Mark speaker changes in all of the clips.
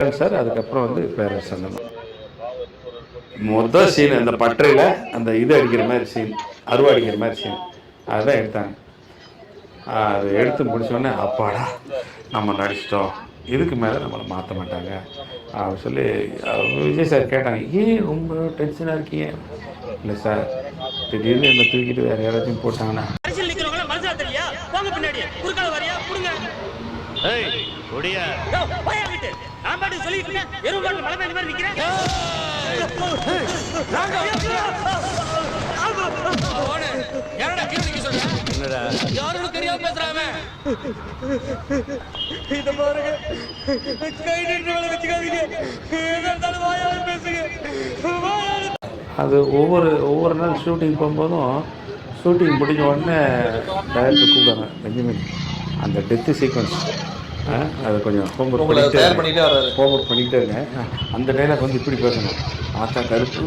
Speaker 1: Sir அதுக்கப்புறம் வந்து parents அந்த மாதிரி மொதல் சீன் அந்த பட்டறையில் அந்த இது அடிக்கிற மாதிரி சீன், அருவா அடிக்கிற மாதிரி சீன் அதுதான் எடுத்தாங்க. அது எடுத்து முடிச்சோடனே அப்பாடா நம்ம நடிச்சிட்டோம், இதுக்கு மேலே நம்மளை மாற்ற மாட்டாங்க அப்படின்னு சொல்லி விஜய் சார் கேட்டாங்க, ஏன் ரொம்ப டென்ஷனாக இருக்கீங்க? இல்லை சார், திடீர்னு என்னை தூக்கிட்டு வேறு யாராச்சும் போட்டாங்கன்னா அது ஒவ்வொரு நாள் ஷூட்டிங் போகும்போதும் ஷூட்டிங் முடிஞ்ச உடனே டைரக்டர் கூப்பிடுவாங்க, பெஞ்சமின் அந்த டெத்து சீக்வன்ஸ் அதை கொஞ்சம் ஹோம்ஒர்க் பண்ணிக்கிட்டே இருங்க, அந்த டைலாக் வந்து இப்படி பேசணும், ஆத்தா கருப்பு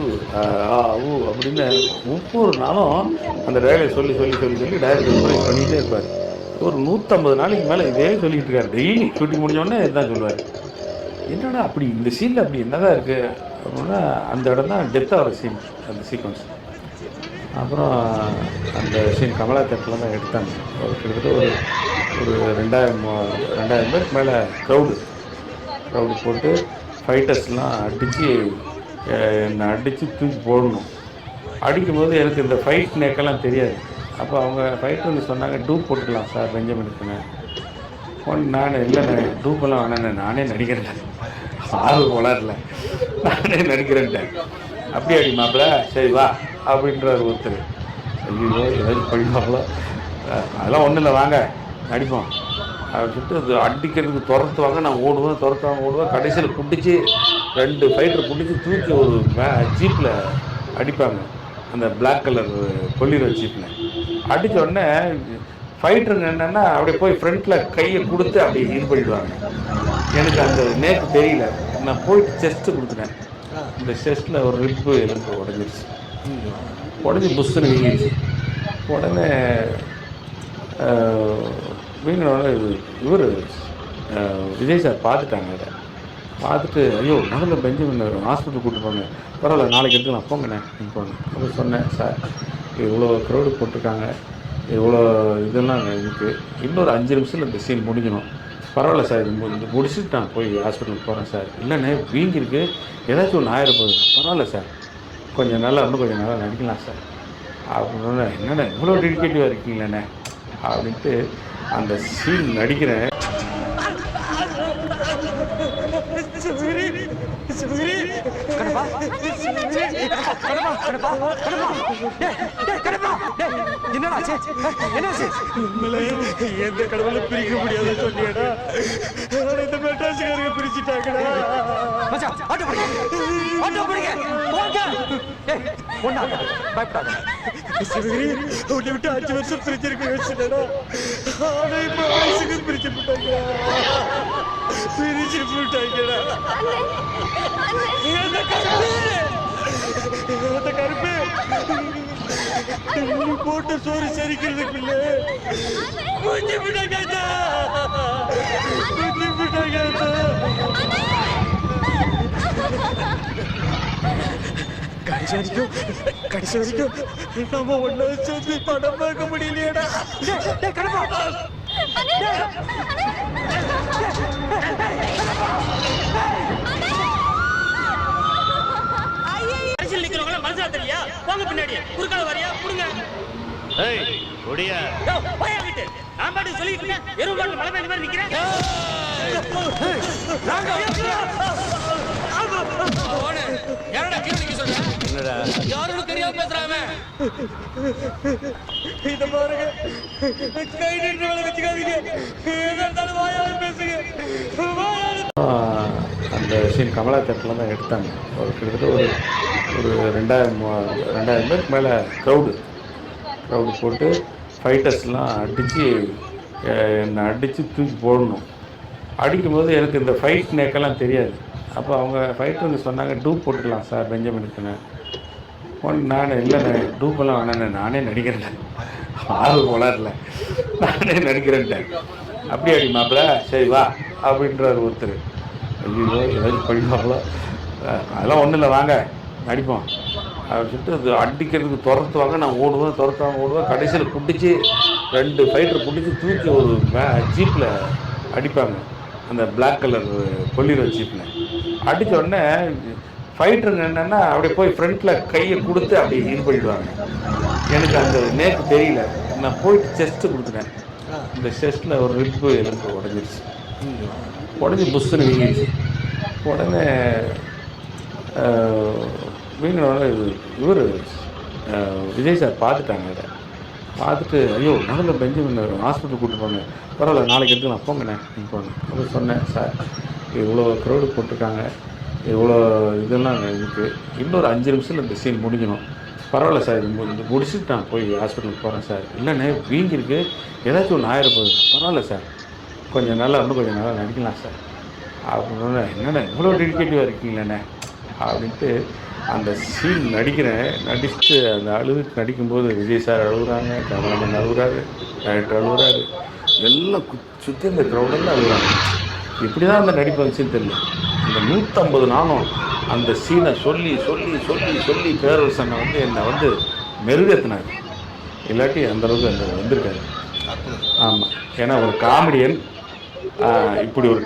Speaker 1: ஊ அப்படின்னு ஒவ்வொரு நாளும் அந்த டைலாக் சொல்லி சொல்லி சொல்லி சொல்லி டைரக்டர் இம்ப்ரூவைஸ் பண்ணிக்கிட்டே இருப்பார். ஒரு 150 நாளைக்கு மேலே இதே சொல்லிகிட்டு இருக்காரு. டெய்லி ஷூட்டிங் முடிஞ்சோடனே இதுதான் சொல்லுவார். என்னடா அப்படி இந்த சீனில் அப்படி என்னதான் இருக்குது அப்படின்னா, அந்த இடம் தான் டெத் ஆகிற சீன், அந்த சீக்வன்ஸ். அப்புறம் அந்த சீன் கமலா தேட்டரில் தான் எடுத்தாங்க. ஒரு கிட்டத்தட்ட ஒரு 2000 பேருக்கு மேலே க்ரௌடு போட்டு ஃபைட்டர்ஸ்லாம் என்னை அடித்து தூக்கி போடணும். அடிக்கும்போது எனக்கு இந்த ஃபைட் நேக்கெல்லாம் தெரியாது. அப்போ அவங்க ஃபைட்டருங்க சொன்னாங்க, டூப் போட்டுக்கலாம் சார் பெஞ்சமினுக்குன்னு. நான் இல்லைண்ணே டூப்பெல்லாம் வேணாண்ணே, நானே நடிக்கிறேன், கோளாறுல நானே நடிக்கிறேன்ட்டேன். அப்படி அடி மாப்பிள்ள, சரி வா அப்படின்றார் ஒருத்தர். ஐயோ ஏதாச்சும் படிப்பாங்களோ, அதெல்லாம் ஒன்றும் இல்லை வாங்க நடிப்போம் அப்படின்னு சொல்லிட்டு அது அடிக்கிறதுக்கு துரத்துவாங்க. நான் ஓடுவேன். கடைசியில் பிடிச்சி 2 ஃபைட்டர் பிடிச்சி தூக்கி ஒரு ஜீப்பில் அடிப்பாங்க, அந்த பிளாக் கலர் கொல்லிற ஜீப்பில். அடித்த உடனே ஃபைட்டருங்க என்னென்னா அப்படியே போய் ஃப்ரண்ட்டில் கையை கொடுத்து அப்படியே இது பண்ணிடுவாங்க. எனக்கு அந்த நேக்கு தெரியல, நான் போயிட்டு செஸ்ட்டு கொடுத்துட்டேன். இந்த செஸ்ட்டில் ஒரு ரிப்பு எலும்பு உடஞ்சி புஷ்ஷுன்னு வீங்கிடுச்சு. உடனே வீங்கினோட இவர் விஜய் சார் பார்த்துட்டாங்க. அதை பார்த்துட்டு, ஐயோ முதல்ல பெஞ்சமின் ஹாஸ்பிட்டல் கூப்பிட்டு போங்க, பரவாயில்ல நாளைக்கு எடுத்துக்கலாம் போங்கண்ணே நீங்கள் போங்க அப்படின்னு சொன்னேன். சார் இவ்வளோ க்ரௌடு போட்டிருக்காங்க, இவ்வளோ இதெல்லாம் இருக்குது, இன்னொரு 5 நிமிஷத்தில் இந்த சீன் முடிஞ்சிடும், பரவாயில்ல சார் இது முடிச்சுட்டு நான் போய் ஹாஸ்பிட்டலுக்கு போகிறேன் சார். இல்லைண்ணே வீங்கிருக்கு, ஏதாச்சும் ஒன்று ஆயிரப்போகுது, பரவாயில்ல சார் இன்னும் கொஞ்சம் நல்லா நடிக்கலாம் சார் அப்படின்னு. என்னண்ணே இவ்வளோ டெடிக்கேட்டிவாக இருக்கீங்களேண்ணே அப்படின்ட்டு அந்த சீன் நடிக்கிறேன்.
Speaker 2: எந்த கடவுளை பிரிக்க முடியாத சொன்னியடா, இந்த மெட்ராஸுக்காரங்க பிரிச்சுட்டாங்கடா. சிவகிரி உன்னை விட்டு 5 வருஷம் பிரிச்சிருக்க வச்சுட்டா, ஆனா இப்ப வயசுக்கு பிரிச்சு போட்டாங்கடா. அந்த கருப்பு போட்ட சோறு சரிக்கிறதுக்குள்ள கொஞ்சம் விட்டாங்க. கடைசி வரைக்கும் நம்ம ஒண்ணு சேர்ந்து படம் பார்க்க முடியலையடா. மனசா தெரியல, போங்க பின்னாடி குறுக்கால வரியா புடுங்க. நான் பாட்டு சொல்லிட்டு இருக்கேன், எருவு பாட்டு மலை மேல மாதிரி நிக்கிறேன். யாரும் தெரியாம பேசுறாம இத பாருங்க, கை நின்று வச்சுக்காதீங்க, ஏதாவது வாயால பேசுங்க.
Speaker 1: அந்த சீன் கமலா தேட்டரில் தான் எடுத்தாங்க. ஒரு கிட்டத்தட்ட ஒரு 2000 பேருக்கு மேலே க்ரௌடு போட்டு ஃபைட்டர்ஸ்லாம் என்னை அடித்து தூக்கி போடணும். அடிக்கும்போது எனக்கு இந்த ஃபைட் நேக்கெல்லாம் தெரியாது. அப்போ அவங்க ஃபைட்டருங்க சொன்னாங்க, டூப் போட்டுக்கலாம் சார் பெஞ்சமினுக்குன்னு. நான் இல்லைண்ணே டூப்பெல்லாம் வேணாண்ணே, நானே நடிக்கிறேன், கோளாறுல நானே நடிக்கிறேன்ட்டேன். அப்படி அடி மாப்பிள்ள, சரி வா அப்படின்றார் ஒருத்தர். ஐயோ ஏதாச்சும் படிப்பாங்களோ, அதெல்லாம் ஒன்றும் இல்லை வாங்க நடிப்போம் அப்படின்னு சொல்லிட்டு அது அடிக்கிறதுக்கு துரத்துவாங்க. நான் ஓடுவேன், ஓடுவேன். கடைசியில் பிடிச்சி 2 ஃபைட்டர் பிடிச்சி தூக்கி ஒரு ஜீப்பில் அடிப்பாங்க. அந்த பிளாக் கலர் கொல்லிர ஜீப்பில் அடித்த உடனே ஃபைட்டருங்க என்னென்னா அப்படியே போய் ஃப்ரண்ட்டில் கையை கொடுத்து அப்படியே இது பண்ணிடுவாங்க. எனக்கு அந்த நேக்கு தெரியல. நான் போயிட்டு செஸ்ட்டு கொடுத்துட்டேன். இந்த செஸ்ட்டில் ஒரு ரிப்பு எனக்கு உடஞ்சிருச்சு. உடஞ்சி புஷ்ஷுன்னு வீங்கிடுச்சு. உடனே வீங்கினோடனே இவர் விஜய் சார் பார்த்துட்டாங்க. அதை பார்த்துட்டு ஐயோ முதல்ல பெஞ்சமின் ஹாஸ்பிட்டல் கூப்பிட்டு போங்க, பரவாயில்ல நாளைக்கு எடுத்துக்கலாம் போங்கண்ணே நீங்கள் போங்க அப்படின்னு சொன்னேன். சார் இவ்வளோ க்ரௌடு போட்டிருக்காங்க, இவ்வளோ இதெல்லாம் இருக்குது, இன்னொரு 5 நிமிஷத்தில் இந்த சீன் முடிக்கணும், பரவாயில்ல சார் இது முடிச்சுட்டு நான் போய் ஹாஸ்பிட்டலுக்கு போகிறேன் சார். இல்லைண்ணே வீங்கிருக்கு, ஏதாச்சும் ஒன்று ஆயிரப்போகுது. பரவாயில்ல சார் கொஞ்சம் நல்லா இன்னும் கொஞ்சம் நல்லா நடிக்கலாம் சார் அப்படின்னு. என்னண்ணே இவ்வளோ டெடிக்கேட்டிவாக இருக்கீங்களேண்ணே அப்படின்ட்டு அந்த சீன் நடிச்சுட்டு அந்த அழுதுட்டு நடிக்கும்போது விஜய் சார் அழுகுறாங்க, கேமராமேன் அழுகுறாரு, டைரக்டர் அழுகுறாரு, எல்லாம் சுற்றி இந்த க்ரௌடெல்லாம் அழுகுறாங்க. இப்படி தான் அந்த நடிப்பு வந்துச்சுன்னு தெரியல. இந்த 150 நாளும் அந்த சீனை சொல்லி பேரரசனை என்னை மெருகேற்றினார். இல்லாட்டி அந்தளவுக்கு அந்த வந்திருக்காரு. ஆமாம், ஏன்னா ஒரு காமெடியன் இப்படி ஒரு